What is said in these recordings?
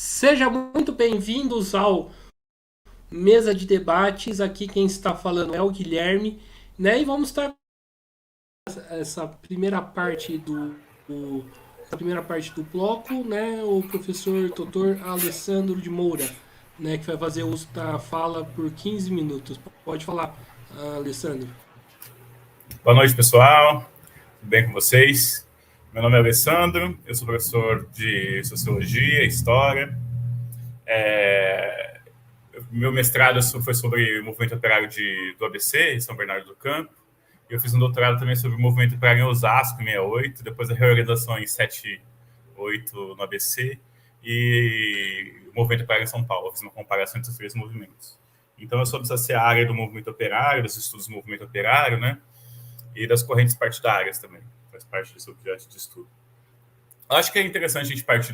Sejam muito bem-vindos ao Mesa de Debates. Aqui quem está falando é o Guilherme, né? E vamos estar essa primeira parte essa primeira parte do bloco, né? O professor Dr. Alessandro de Moura, né? Que vai fazer uso da fala por 15 minutos. Pode falar, Alessandro. Boa noite, pessoal. Tudo bem com vocês? Meu nome é Alessandro, eu sou professor de Sociologia, História. É, Meu mestrado foi sobre o movimento operário do ABC, em São Bernardo do Campo. Eu fiz um doutorado também sobre o movimento operário em Osasco, em 68, depois a reorganização em 78 no ABC, e o movimento operário em São Paulo. Eu fiz uma comparação entre os três movimentos. Então, eu sou dessa área do movimento operário, dos estudos do movimento operário, né? E das correntes partidárias também. Faz parte desse objeto de estudo. Acho que é interessante a gente partir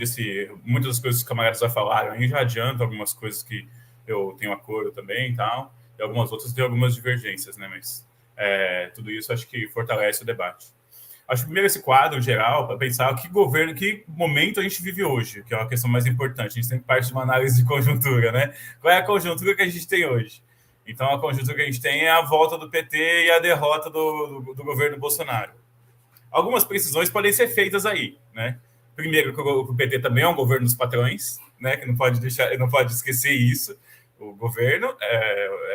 muitas das coisas que os camaradas já falaram, aí já adianta algumas coisas que eu tenho acordo também e tal, e algumas outras tem algumas divergências, né? Mas tudo isso acho que fortalece o debate. Acho que primeiro esse quadro geral, para pensar que governo, que momento a gente vive hoje, que é uma questão mais importante. A gente sempre parte de uma análise de conjuntura, né? Qual é a conjuntura que a gente tem hoje? Então, a conjuntura que a gente tem é a volta do PT e a derrota do governo Bolsonaro. Algumas precisões podem ser feitas aí, né? Primeiro, que o PT também é um governo dos patrões, né? Que não pode esquecer isso. O governo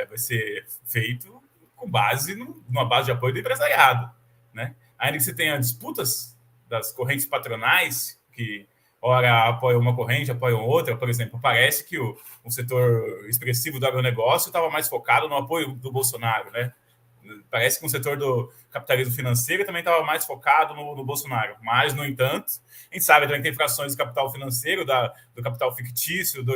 vai ser feito com base numa base de apoio do empresariado, né? Ainda que você tenha disputas das correntes patronais que ora apoiam uma corrente, apoiam outra, por exemplo, parece que o setor expressivo do agronegócio estava mais focado no apoio do Bolsonaro, né? Parece que o setor do capitalismo financeiro também estava mais focado no Bolsonaro. Mas, no entanto, a gente sabe também que tem frações do capital financeiro, do capital fictício, do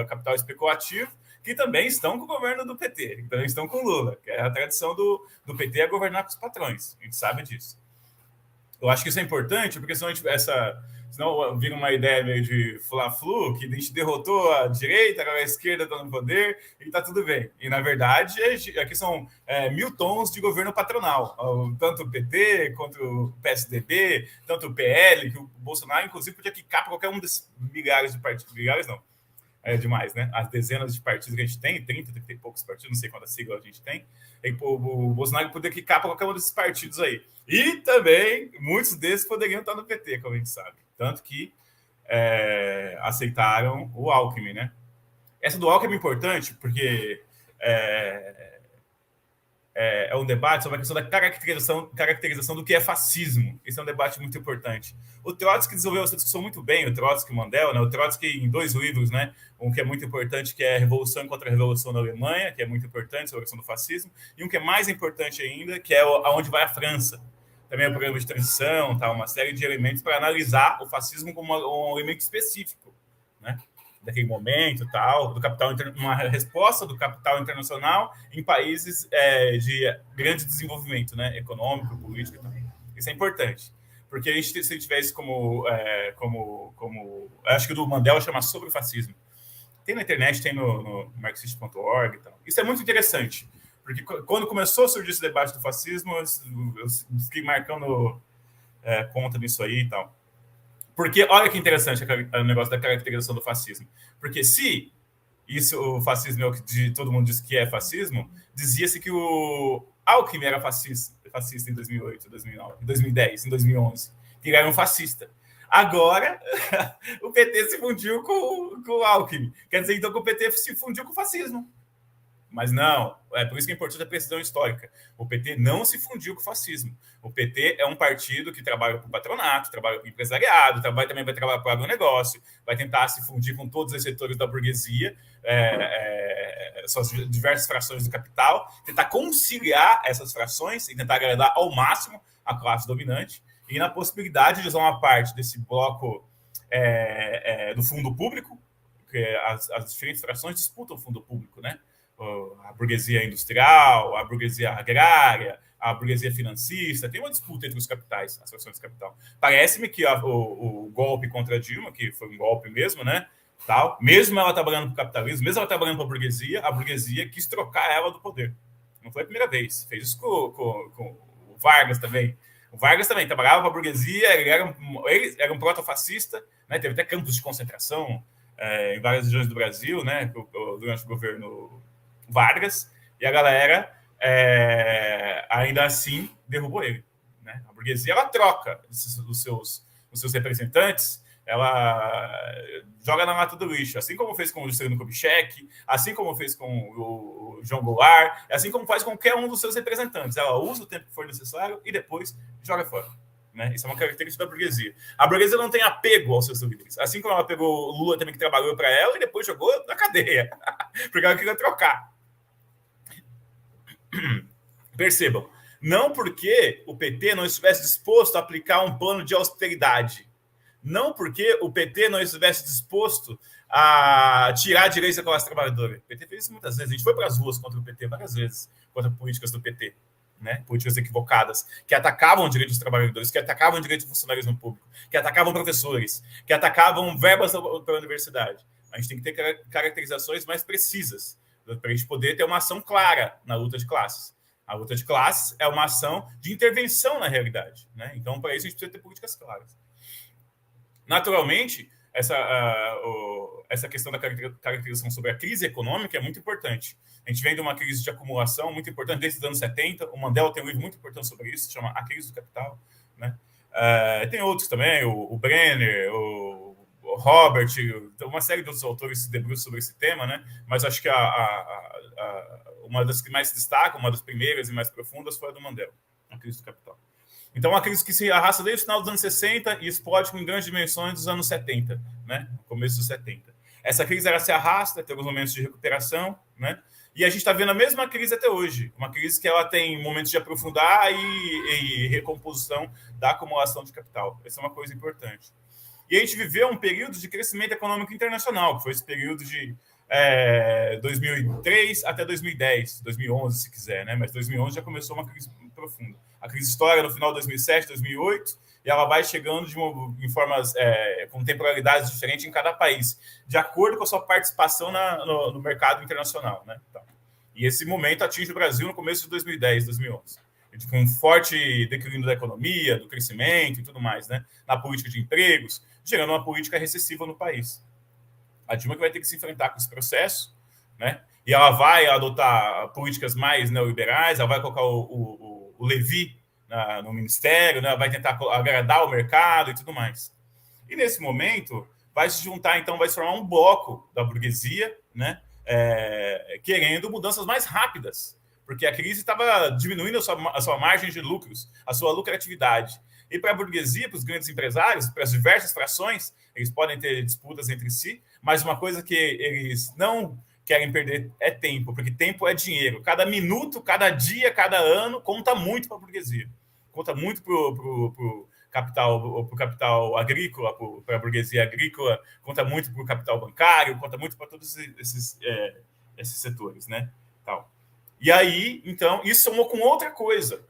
capital especulativo, que também estão com o governo do PT, que também estão com o Lula, que é a tradição do PT é governar com os patrões. A gente sabe disso. Eu acho que isso é importante, porque senão vira uma ideia meio de fla-flu, que a gente derrotou a direita, agora a esquerda está no poder e está tudo bem. E, na verdade, aqui são 1.000 tons de governo patronal. Tanto o PT, quanto o PSDB, tanto o PL, que o Bolsonaro, inclusive, podia quicar para qualquer um desses milhares de partidos. Milhares não, é demais, né? As dezenas de partidos que a gente tem, 30 e poucos partidos, não sei quantas siglas a gente tem, e o Bolsonaro poderia quicar para qualquer um desses partidos aí. E também, muitos desses poderiam estar no PT, como a gente sabe. Tanto que aceitaram o Alckmin, né? Essa do Alckmin é importante porque é um debate sobre a questão da caracterização do que é fascismo. Esse é um debate muito importante. O Trotsky desenvolveu essa discussão muito bem, o Trotsky e o Mandel, né? O Trotsky em 2 livros, né? Um que é muito importante, que é a Revolução contra a Revolução na Alemanha, que é muito importante sobre a questão do fascismo, e um que é mais importante ainda, que é Aonde Vai a França. Também é um programa de transição, tá? Uma série de elementos para analisar o fascismo como um elemento específico, né? Daquele momento, tal, do capital, uma resposta do capital internacional em países de grande desenvolvimento, né, econômico, político também. Isso é importante, porque a gente, se tivesse acho que o do Mandela chama sobre o fascismo. Tem na internet, tem no marxist.org e tal. Isso é muito interessante, porque quando começou a surgir esse debate do fascismo, eu fiquei marcando conta nisso aí e tal. Porque, olha que interessante o negócio da caracterização do fascismo. Porque se isso, o fascismo é o que todo mundo diz que é fascismo, dizia-se que o Alckmin era fascista em 2008, 2009, 2010, em 2011. Que ele era um fascista. Agora, o PT se fundiu com o Alckmin. Quer dizer, então, que o PT se fundiu com o fascismo. Mas não, é por isso que é importante a precisão histórica. O PT não se fundiu com o fascismo. O PT é um partido que trabalha com o patronato, trabalha com o empresariado, também vai trabalhar com o agronegócio, vai tentar se fundir com todos os setores da burguesia, suas diversas frações do capital, tentar conciliar essas frações e tentar agradar ao máximo a classe dominante, e na possibilidade de usar uma parte desse bloco do fundo público, porque as diferentes frações disputam o fundo público, né? A burguesia industrial, a burguesia agrária, a burguesia financista, tem uma disputa entre os capitais, as frações de capital. Parece-me que o golpe contra a Dilma, que foi um golpe mesmo, né? Tal, mesmo ela trabalhando para o capitalismo, mesmo ela trabalhando para a burguesia quis trocar ela do poder. Não foi a primeira vez. Fez isso com o Vargas também. O Vargas também trabalhava para a burguesia, ele era um protofascista, né? Teve até campos de concentração em várias regiões do Brasil, né, durante o governo Vargas, e a galera ainda assim derrubou ele. Né? A burguesia ela troca os seus representantes, ela joga na lata do lixo, assim como fez com o Juscelino Kubitschek, assim como fez com o João Goulart, assim como faz com qualquer um dos seus representantes. Ela usa o tempo que for necessário e depois joga fora. Né? Isso é uma característica da burguesia. A burguesia não tem apego aos seus líderes. Assim como ela pegou o Lula também, que trabalhou para ela, e depois jogou na cadeia, porque ela queria trocar. Percebam, não porque o PT não estivesse disposto a aplicar um plano de austeridade, não porque o PT não estivesse disposto a tirar direitos da classe trabalhadora. O PT fez isso muitas vezes. A gente foi para as ruas contra o PT várias vezes, contra políticas do PT. Né? Políticas equivocadas, que atacavam direitos dos trabalhadores, que atacavam direitos do funcionalismo público, que atacavam professores, que atacavam verbas para a universidade. A gente tem que ter caracterizações mais precisas para a gente poder ter uma ação clara na luta de classes. A luta de classes é uma ação de intervenção na realidade. Né? Então, para isso, a gente precisa ter políticas claras. Naturalmente, essa questão da caracterização sobre a crise econômica é muito importante. A gente vem de uma crise de acumulação muito importante desde os anos 70. O Mandel tem um livro muito importante sobre isso, se chama A Crise do Capital. Né? Tem outros também, o Brenner, o Robert, uma série de outros autores se debruçam sobre esse tema, né? Mas acho que uma das que mais se destacam, uma das primeiras e mais profundas, foi a do Mandel, A Crise do Capital. Então, é uma crise que se arrasta desde o final dos anos 60 e explode com grandes dimensões dos anos 70, né? No começo dos 70. Essa crise ela se arrasta, tem alguns momentos de recuperação, né? E a gente está vendo a mesma crise até hoje. Uma crise que ela tem momentos de aprofundar e recomposição da acumulação de capital. Essa é uma coisa importante. E a gente viveu um período de crescimento econômico internacional, que foi esse período de 2003 até 2010, 2011, se quiser, né? Mas 2011 já começou uma crise profunda. A crise estoura no final de 2007, 2008, e ela vai chegando em formas, com temporalidades diferentes em cada país, de acordo com a sua participação no mercado internacional. Né? Então, e esse momento atinge o Brasil no começo de 2010, 2011. Com um forte declínio da economia, do crescimento e tudo mais, né? Na política de empregos, gerando uma política recessiva no país. A Dilma que vai ter que se enfrentar com esse processo, né? E ela vai adotar políticas mais neoliberais, ela vai colocar o Levi no ministério, né? Vai tentar agradar o mercado e tudo mais. E nesse momento vai se juntar, então, vai se formar um bloco da burguesia, né? Querendo mudanças mais rápidas, porque a crise estava diminuindo a sua margem de lucros, a sua lucratividade. E para a burguesia, para os grandes empresários, para as diversas frações, eles podem ter disputas entre si, mas uma coisa que eles não querem perder é tempo, porque tempo é dinheiro. Cada minuto, cada dia, cada ano conta muito para a burguesia. Conta muito para o capital agrícola, para a burguesia agrícola, conta muito para o capital bancário, conta muito para todos esses setores, né? Tal. E aí, então, isso somou com outra coisa.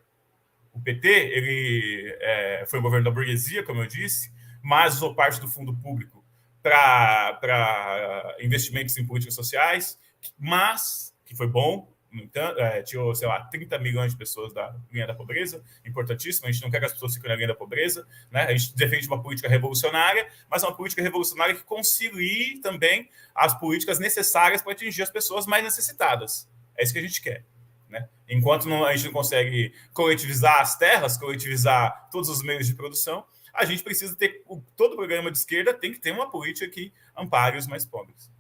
O PT ele foi o governo da burguesia, como eu disse, mas usou parte do fundo público para investimentos em políticas sociais, mas, que foi bom, então, tirou, sei lá, 30 milhões de pessoas da linha da pobreza, importantíssimo, a gente não quer que as pessoas fiquem na linha da pobreza, né? A gente defende uma política revolucionária, mas uma política revolucionária que concilie também as políticas necessárias para atingir as pessoas mais necessitadas. É isso que a gente quer. Né? Enquanto a gente não consegue coletivizar as terras, coletivizar todos os meios de produção, a gente precisa ter, todo programa de esquerda tem que ter uma política que ampare os mais pobres.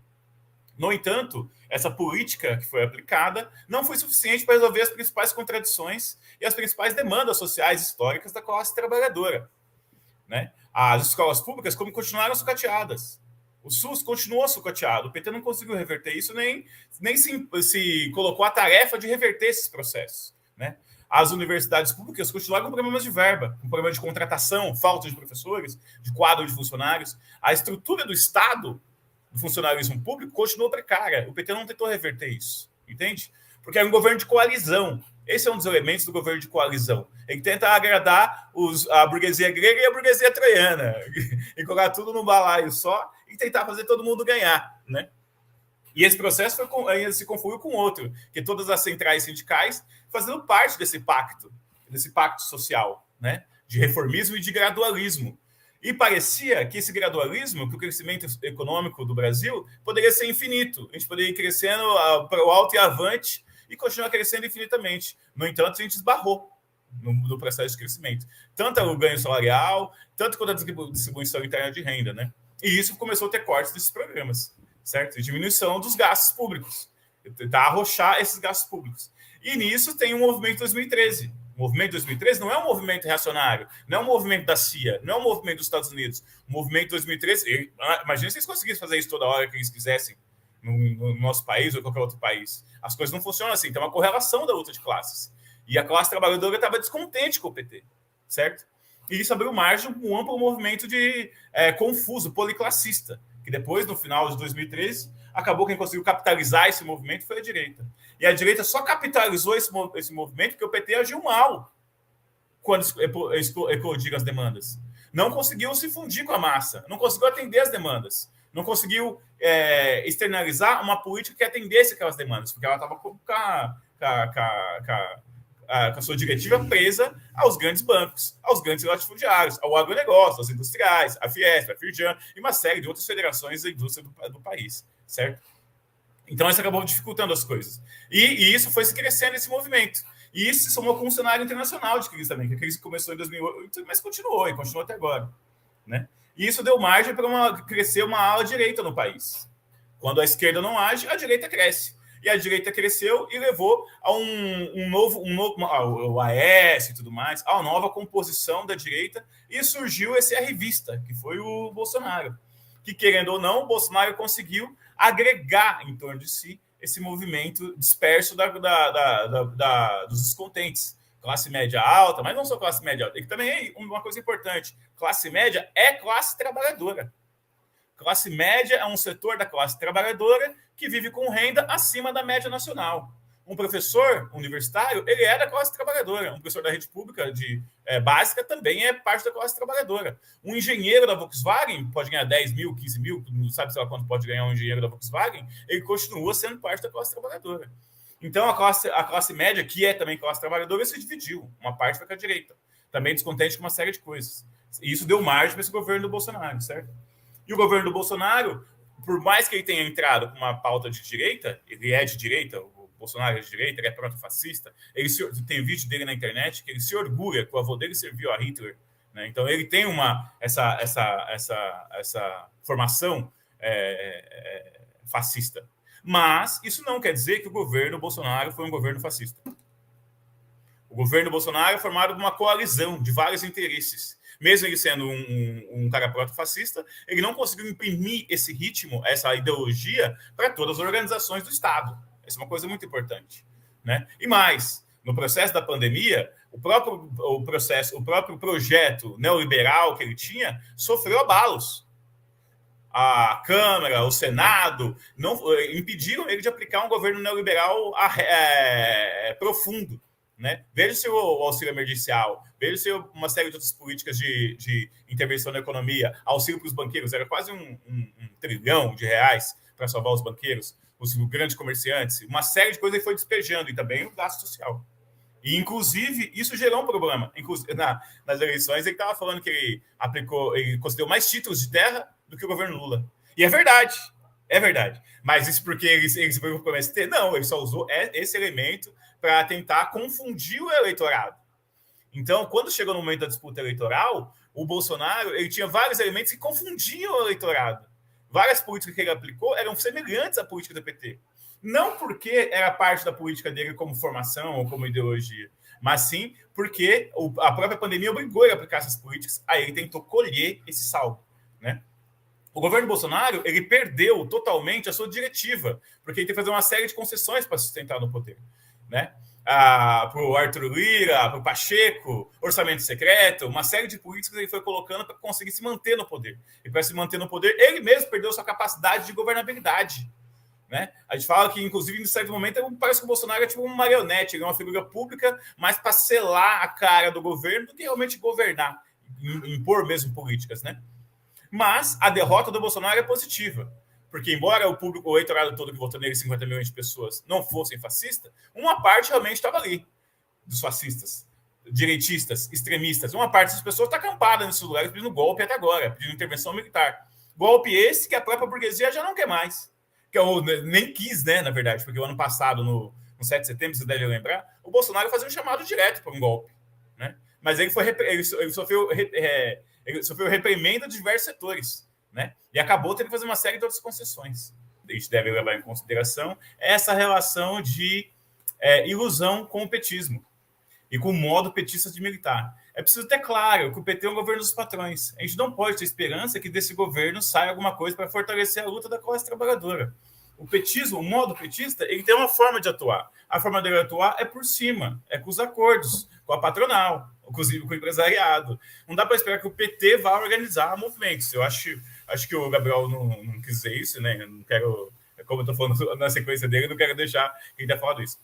No entanto, essa política que foi aplicada não foi suficiente para resolver as principais contradições e as principais demandas sociais históricas da classe trabalhadora. Né? As escolas públicas continuaram sucateadas. O SUS continuou sucateado. O PT não conseguiu reverter isso, nem se colocou a tarefa de reverter esses processos. Né? As universidades públicas continuaram com problemas de verba, com problema de contratação, falta de professores, de quadro de funcionários. A estrutura do Estado, do funcionalismo público, continuou precária. O PT não tentou reverter isso, entende? Porque era um governo de coalizão. Esse é um dos elementos do governo de coalizão. Ele tenta agradar a burguesia grega e a burguesia troiana, e colocar tudo num balaio só e tentar fazer todo mundo ganhar, né? E esse processo se confluiu com outro, que todas as centrais sindicais fazendo parte desse pacto social, né? De reformismo e de gradualismo. E parecia que esse gradualismo, que o crescimento econômico do Brasil poderia ser infinito. A gente poderia ir crescendo para o alto e avante e continuar crescendo infinitamente. No entanto, a gente esbarrou no processo de crescimento. Tanto o ganho salarial, tanto quanto a distribuição interna de renda, né? E isso começou a ter cortes desses programas, certo? E diminuição dos gastos públicos. Tentar arrochar esses gastos públicos. E nisso tem o movimento 2013. O movimento 2013 não é um movimento reacionário, não é um movimento da CIA, não é um movimento dos Estados Unidos. O movimento 2013, imagina se eles conseguissem fazer isso toda hora que eles quisessem no nosso país ou em qualquer outro país. As coisas não funcionam assim, tem uma correlação da luta de classes. E a classe trabalhadora estava descontente com o PT, certo? E isso abriu margem para um amplo movimento de confuso, policlassista, que depois, no final de 2013, acabou quem conseguiu capitalizar esse movimento foi a direita. E a direita só capitalizou esse movimento porque o PT agiu mal quando eclodiram as demandas. Não conseguiu se fundir com a massa, não conseguiu atender as demandas, não conseguiu externalizar uma política que atendesse aquelas demandas, porque ela estava com a sua diretiva presa aos grandes bancos, aos grandes latifundiários, ao agronegócio, aos industriais, a Fiesp, a Firjan e uma série de outras federações da indústria do país, certo? Então, isso acabou dificultando as coisas. E isso foi se crescendo, esse movimento. E isso se somou com um cenário internacional de crise também, que a crise começou em 2008, mas continuou, e continua até agora, né? E isso deu margem para crescer uma ala direita no país. Quando a esquerda não age, a direita cresce. E a direita cresceu e levou a um novo o AS e tudo mais, a uma nova composição da direita, e surgiu esse revista, que foi o Bolsonaro. Que, querendo ou não, o Bolsonaro conseguiu agregar em torno de si esse movimento disperso dos descontentes. Classe média alta, mas não só classe média alta. E também é uma coisa importante, classe média é classe trabalhadora. Classe média é um setor da classe trabalhadora que vive com renda acima da média nacional. Um professor universitário, ele é da classe trabalhadora. Um professor da rede pública básica também é parte da classe trabalhadora. Um engenheiro da Volkswagen pode ganhar 10 mil, 15 mil, não sabe sei lá quanto pode ganhar um engenheiro da Volkswagen, ele continua sendo parte da classe trabalhadora. Então, a classe média, que é também classe trabalhadora, se dividiu. Uma parte foi com a direita. Também descontente com uma série de coisas. E isso deu margem para esse governo do Bolsonaro, certo? E o governo do Bolsonaro, por mais que ele tenha entrado com uma pauta de direita, ele é de direita, o Bolsonaro é de direita, ele é proto-fascista, tem vídeo dele na internet que ele se orgulha que o avô dele serviu a Hitler, né? Então ele tem essa formação fascista. Mas isso não quer dizer que o governo Bolsonaro foi um governo fascista. O governo Bolsonaro é formado por uma coalizão de vários interesses. Mesmo ele sendo um cara proto-fascista, ele não conseguiu imprimir esse ritmo, essa ideologia, para todas as organizações do Estado. Essa é uma coisa muito importante, né? E mais, no processo da pandemia, o próprio projeto neoliberal que ele tinha sofreu abalos. A Câmara, o Senado, não impediram ele de aplicar um governo neoliberal profundo. Né? Veja-se o auxílio emergencial, veja-se uma série de outras políticas de intervenção na economia, auxílio para os banqueiros, era quase um trilhão de reais para salvar os banqueiros, os grandes comerciantes, uma série de coisas ele foi despejando, e também o gasto social. E, inclusive, isso gerou um problema. Nas eleições, ele estava falando que ele concedeu mais títulos de terra do que o governo Lula. E é verdade. Mas isso porque ele se preocupou com o MST? Não, ele só usou esse elemento para tentar confundir o eleitorado. Então, quando chegou no momento da disputa eleitoral, o Bolsonaro ele tinha vários elementos que confundiam o eleitorado. Várias políticas que ele aplicou eram semelhantes à política do PT. Não porque era parte da política dele como formação ou como ideologia, mas sim porque a própria pandemia obrigou ele a aplicar essas políticas. Aí ele tentou colher esse saldo, né? O governo Bolsonaro ele perdeu totalmente a sua diretiva, porque ele tem que fazer uma série de concessões para sustentar no poder, né? Para o Arthur Lira, para o Pacheco, orçamento secreto, uma série de políticas ele foi colocando para conseguir se manter no poder. E para se manter no poder, ele mesmo perdeu sua capacidade de governabilidade. Né? A gente fala que, inclusive, em certo momento, parece que o Bolsonaro é tipo uma marionete, ele é uma figura pública, mais para selar a cara do governo do que realmente governar, impor mesmo políticas, né? Mas a derrota do Bolsonaro é positiva, porque embora o eleitorado todo que votou nele, 50 milhões de pessoas, não fossem fascistas, uma parte realmente estava ali, dos fascistas. direitistas, extremistas. Uma parte das pessoas está acampada nesses lugares pedindo golpe até agora, pedindo intervenção militar. Golpe esse que a própria burguesia já não quer mais. Que eu nem quis, né, na verdade, porque o ano passado, no 7 de setembro, você deve lembrar, o Bolsonaro fazia um chamado direto para um golpe. Né? Mas ele sofreu reprimenda de diversos setores. Né? E acabou tendo que fazer uma série de outras concessões. A gente deve levar em consideração essa relação de ilusão com o petismo e com o modo petista de militar. É preciso ter claro que o PT é um governo dos patrões. A gente não pode ter esperança que desse governo saia alguma coisa para fortalecer a luta da classe trabalhadora. O petismo, o modo petista, ele tem uma forma de atuar. A forma dele atuar é por cima, é com os acordos, com a patronal, inclusive com o empresariado. Não dá para esperar que o PT vá organizar movimentos. Eu acho que o Gabriel não quis dizer isso, né? Eu não quero, como eu estou falando na sequência dele, eu não quero deixar quem tenha falado isso.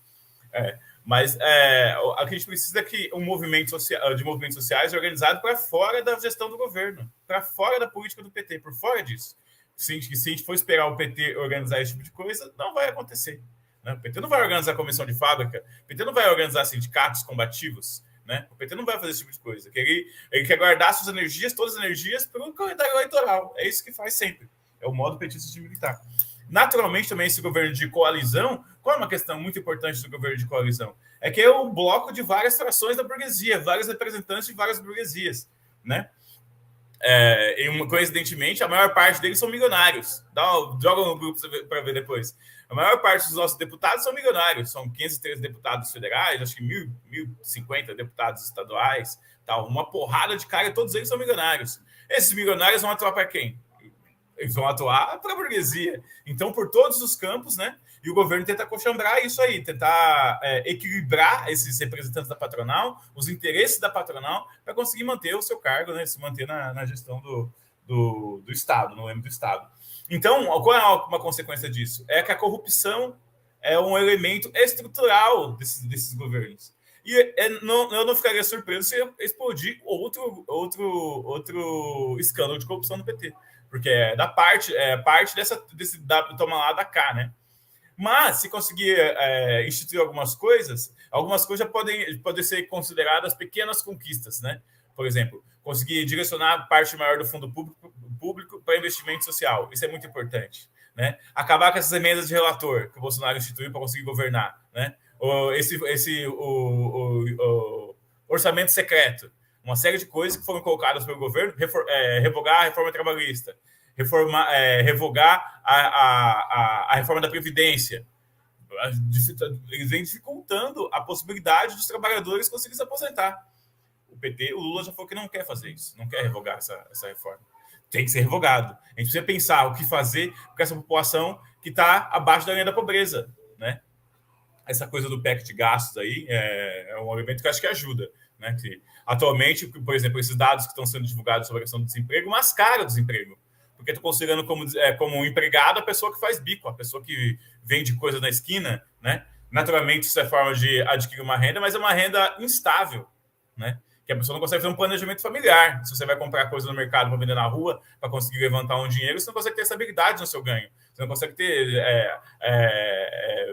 Mas o que a gente precisa é que um movimento de movimentos sociais organizado para fora da gestão do governo, para fora da política do PT, por fora disso. Se a gente for esperar o PT organizar esse tipo de coisa, não vai acontecer. Né? O PT não vai organizar comissão de fábrica, o PT não vai organizar sindicatos combativos, né? O PT não vai fazer esse tipo de coisa. Ele quer guardar suas energias, todas as energias, para o calendário eleitoral. É isso que faz sempre. É o modo petista de militar. Naturalmente, também, esse governo de coalizão, qual é uma questão muito importante do governo de coalizão? É que é um bloco de várias frações da burguesia, vários representantes de várias burguesias, né? E coincidentemente, a maior parte deles são milionários. Joga no grupo para ver depois. A maior parte dos nossos deputados são milionários. São 513 deputados federais, acho que 1.050 deputados estaduais, tal. Uma porrada de cara, todos eles são milionários. Esses milionários vão atuar para quem? Eles vão atuar para a burguesia. Então, por todos os campos, né? E o governo tenta coxambrar isso aí, tentar equilibrar esses representantes da patronal, os interesses da patronal, para conseguir manter o seu cargo, né? Se manter na gestão do Estado, no âmbito do Estado. Então, qual é uma consequência disso? É que a corrupção é um elemento estrutural desses governos. E eu não ficaria surpreso se explodir outro escândalo de corrupção no PT. Porque é parte desse toma lá da cá, né? Mas, se conseguir instituir algumas coisas podem ser consideradas pequenas conquistas, né? Por exemplo, conseguir direcionar parte maior do fundo público para investimento social. Isso é muito importante. Né? Acabar com essas emendas de relator que o Bolsonaro instituiu para conseguir governar. Né? O orçamento secreto. Uma série de coisas que foram colocadas pelo governo, revogar a reforma trabalhista, revogar a reforma da Previdência. Eles vêm dificultando a possibilidade dos trabalhadores conseguirem se aposentar. O Lula já falou que não quer fazer isso, não quer revogar essa reforma. Tem que ser revogado. A gente precisa pensar o que fazer com essa população que está abaixo da linha da pobreza. Né? Essa coisa do PEC de gastos aí é um elemento que eu acho que ajuda. Né? Que, atualmente, por exemplo, esses dados que estão sendo divulgados sobre a questão do desemprego mascaram o desemprego. Porque estou considerando como empregado a pessoa que faz bico, a pessoa que vende coisa na esquina. Né? Naturalmente, isso é forma de adquirir uma renda, mas é uma renda instável. Né? Que a pessoa não consegue fazer um planejamento familiar. Se você vai comprar coisa no mercado para vender na rua, para conseguir levantar um dinheiro, você não consegue ter estabilidade no seu ganho. Você não consegue ter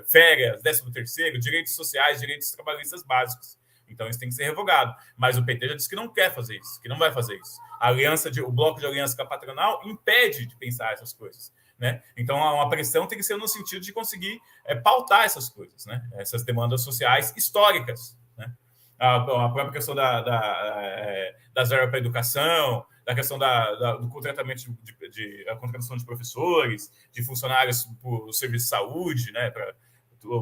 férias, 13º, direitos sociais, direitos trabalhistas básicos. Então, isso tem que ser revogado. Mas o PT já disse que não quer fazer isso, que não vai fazer isso. O bloco de aliança com a patronal impede de pensar essas coisas. Né? Então, uma pressão tem que ser no sentido de conseguir pautar essas coisas, né? Essas demandas sociais históricas. Né? A própria questão da zero para a educação, da questão do contratamento a contratação de professores, de funcionários por serviço de saúde, né, para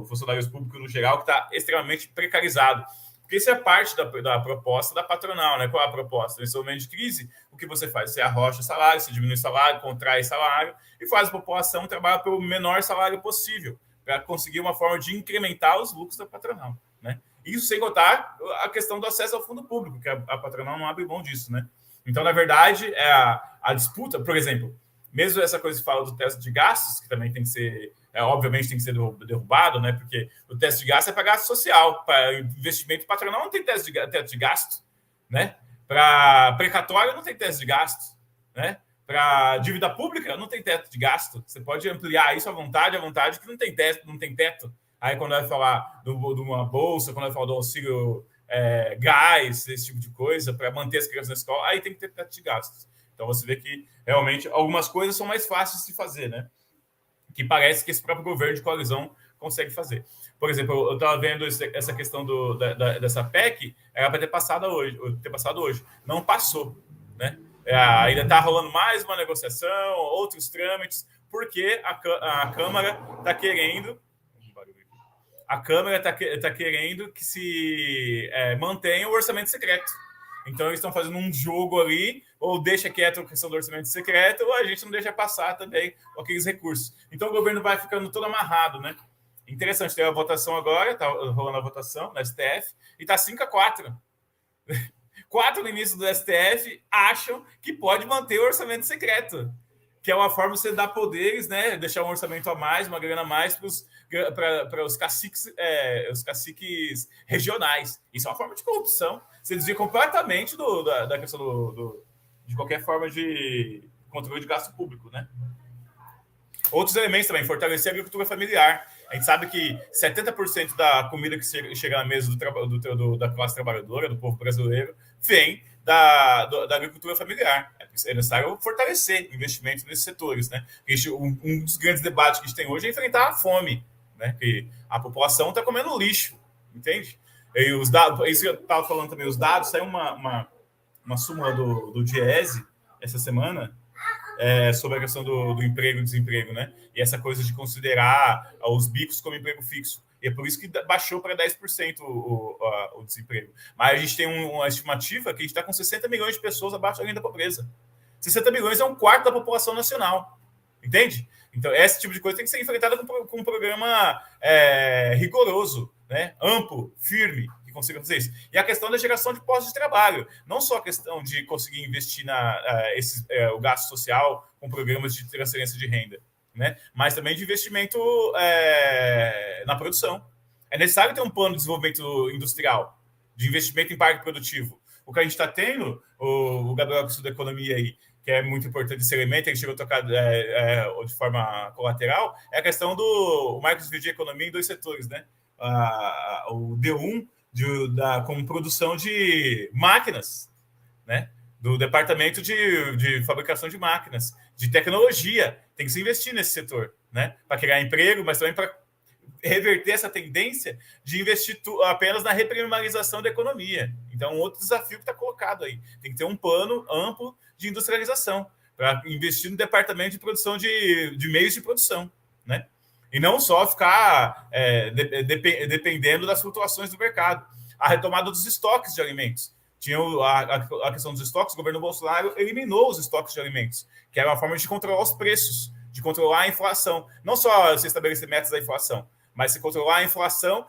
funcionários públicos no geral, que está extremamente precarizado. Porque isso é parte da proposta da patronal. Né? Qual é a proposta? Nesse momento de crise, o que você faz? Você arrocha o salário, você diminui o salário, contrai salário e faz a população trabalhar pelo menor salário possível para conseguir uma forma de incrementar os lucros da patronal. Né? Isso sem contar a questão do acesso ao fundo público, que a patronal não abre mão disso. Né? Então, na verdade, a disputa, por exemplo, mesmo essa coisa que fala do teto de gastos, que também tem que ser, obviamente tem que ser derrubado, né? Porque o teto de gastos é para gasto social, para investimento patronal não tem teto de gasto, né? Para precatório não tem teto de gasto, né? Para dívida pública não tem teto de gasto. Você pode ampliar isso à vontade que não tem teto. Aí, quando vai falar de uma bolsa, quando vai falar do auxílio gás, esse tipo de coisa, para manter as crianças na escola, aí tem que ter teto de gastos. Então você vê que realmente algumas coisas são mais fáceis de fazer, né? Que parece que esse próprio governo de coalizão consegue fazer. Por exemplo, eu estava vendo essa questão dessa PEC, era para ter passado hoje. Não passou, né? Ainda está rolando mais uma negociação, outros trâmites, porque a Câmara está querendo. A Câmara está querendo que se mantenha o orçamento secreto. Então, eles estão fazendo um jogo ali, ou deixa quieto a questão do orçamento secreto, ou a gente não deixa passar também aqueles recursos. Então, o governo vai ficando todo amarrado, né? Interessante, tem a votação agora, está rolando a votação na STF, e está 5-4. 4 ministros do STF acham que pode manter o orçamento secreto, que é uma forma de você dar poderes, né? Deixar um orçamento a mais, uma grana a mais para os caciques regionais. Isso é uma forma de corrupção. Você desvia completamente da questão de qualquer forma de controle de gasto público, né? Outros elementos também, fortalecer a agricultura familiar. A gente sabe que 70% da comida que chega na mesa da classe trabalhadora, do povo brasileiro, vem da agricultura familiar. É necessário fortalecer investimentos nesses setores, né? Um dos grandes debates que a gente tem hoje é enfrentar a fome, né? Que a população está comendo lixo, entende? E os dados, isso que eu estava falando também, os dados, saiu uma súmula do Diese essa semana, sobre a questão do emprego e desemprego, né? E essa coisa de considerar os bicos como emprego fixo. E é por isso que baixou para 10% o desemprego. Mas a gente tem uma estimativa que a gente está com 60 milhões de pessoas abaixo da linha da pobreza. 60 milhões é um quarto da população nacional. Entende? Então, esse tipo de coisa tem que ser enfrentada com um programa rigoroso, né? Amplo, firme, que consiga fazer isso. E a questão da geração de postos de trabalho. Não só a questão de conseguir investir o gasto social com programas de transferência de renda, né? Mas também de investimento na produção. É necessário ter um plano de desenvolvimento industrial, de investimento em parque produtivo. O que a gente está tendo, o Gabriel que estuda economia aí, que é muito importante esse elemento, ele chegou a tocar de forma colateral, é a questão do Marcos dividir a economia em 2 setores, né? O D1, como produção de máquinas, né? Do departamento de fabricação de máquinas, de tecnologia. Tem que se investir nesse setor, né? Para criar emprego, mas também para reverter essa tendência de investir apenas na reprimarização da economia. Então, outro desafio que está colocado aí. Tem que ter um plano amplo de industrialização para investir no departamento de produção de meios de produção, né? E não só ficar dependendo das flutuações do mercado. A retomada dos estoques de alimentos. Tinha a questão dos estoques, o governo Bolsonaro eliminou os estoques de alimentos, que era uma forma de controlar os preços, de controlar a inflação. Não só se estabelecer metas da inflação, mas se controlar a inflação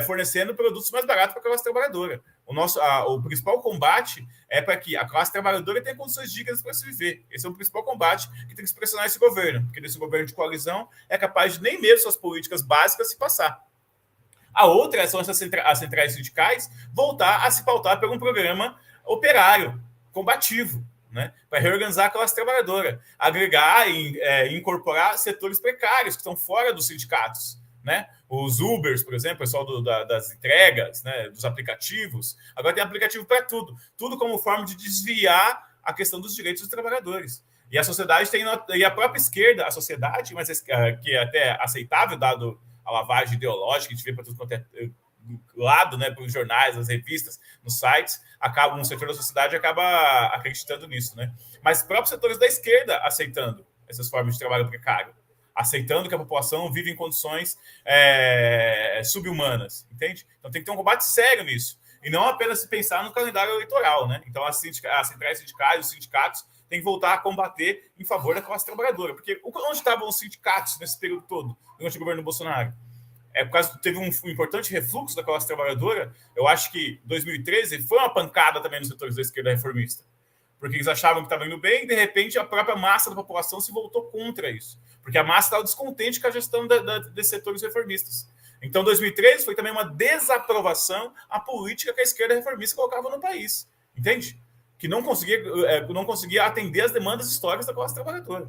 fornecendo produtos mais baratos para a classe trabalhadora. O principal combate é para que a classe trabalhadora tenha condições dignas para se viver. Esse é o principal combate que tem que se pressionar esse governo, porque desse governo de coalizão é capaz de nem mesmo suas políticas básicas se passar. A outra são as centrais sindicais voltar a se pautar por um programa operário, combativo, né? Para reorganizar a classe trabalhadora, agregar e incorporar setores precários que estão fora dos sindicatos, né? Os Ubers, por exemplo, o pessoal das entregas, né? Dos aplicativos. Agora tem aplicativo para tudo como forma de desviar a questão dos direitos dos trabalhadores. E a sociedade e a própria esquerda, a sociedade, mas que é até aceitável, dado a lavagem ideológica que a gente vê para tudo quanto é lado, né, pelos jornais, nas revistas, nos sites, um setor da sociedade acaba acreditando nisso, né? Mas próprios setores da esquerda aceitando essas formas de trabalho precário, aceitando que a população vive em condições subhumanas, entende? Então tem que ter um combate sério nisso, e não apenas se pensar no calendário eleitoral, né? Então as centrais sindicais, os sindicatos têm que voltar a combater em favor da classe trabalhadora, porque onde estavam os sindicatos nesse período todo, durante o governo Bolsonaro? Por causa teve um importante refluxo da classe trabalhadora. Eu acho que 2013 foi uma pancada também nos setores da esquerda reformista, porque eles achavam que estava indo bem e, de repente, a própria massa da população se voltou contra isso, porque a massa estava descontente com a gestão desses setores reformistas. Então, 2013 foi também uma desaprovação à política que a esquerda reformista colocava no país, entende? Que não conseguia atender às demandas históricas da classe trabalhadora.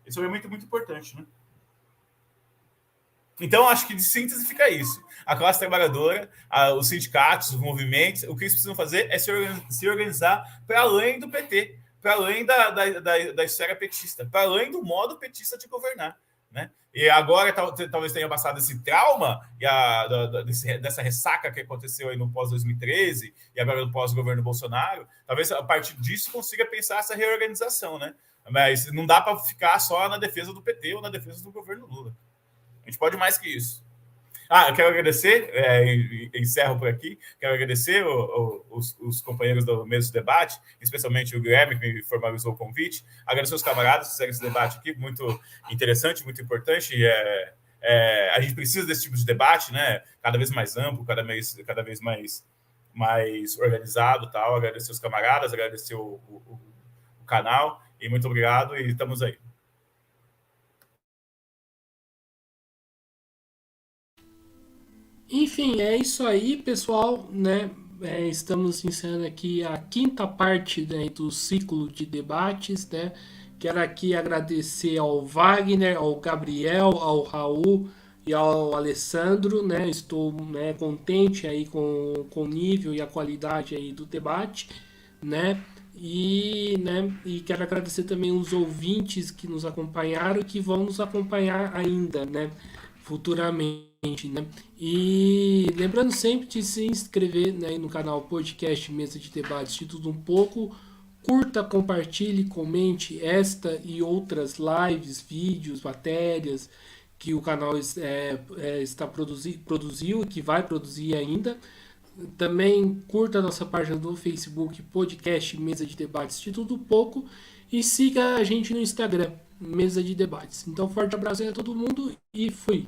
Isso é muito, muito importante, né? Então, acho que de síntese fica isso. A classe trabalhadora, os sindicatos, os movimentos, o que eles precisam fazer é se organizar para além do PT, para além da esfera petista, para além do modo petista de governar. Né? E agora talvez tenha passado esse trauma dessa ressaca que aconteceu aí no pós-2013 e agora no pós-governo Bolsonaro, talvez a partir disso consiga pensar essa reorganização, né? Mas não dá para ficar só na defesa do PT ou na defesa do governo Lula. A gente pode mais que isso. Eu quero agradecer, encerro por aqui, quero agradecer os companheiros do mesmo debate, especialmente o Guilherme, que me formalizou o convite, agradecer os camaradas que fizeram esse debate aqui, muito interessante, muito importante, a gente precisa desse tipo de debate, né? Cada vez mais amplo, cada vez mais organizado, tal. Agradecer os camaradas, agradecer o canal, e muito obrigado, e estamos aí. Enfim, é isso aí, pessoal, né? Estamos encerrando aqui a quinta parte, né, do ciclo de debates, né? Quero aqui agradecer ao Wagner, ao Gabriel, ao Raul e ao Alessandro, né? Estou, né, contente aí com o nível e a qualidade aí do debate, né? E quero agradecer também os ouvintes que nos acompanharam e que vão nos acompanhar ainda, né? Futuramente, né? E lembrando sempre de se inscrever, né, no canal Podcast Mesa de Debates de Tudo Um Pouco. Curta, compartilhe, comente esta e outras lives, vídeos, matérias que o canal está produziu e que vai produzir ainda. Também curta a nossa página do Facebook, Podcast Mesa de Debates de Tudo Um Pouco, e siga a gente no Instagram, Mesa de Debates. Então, forte abraço aí a todo mundo e fui!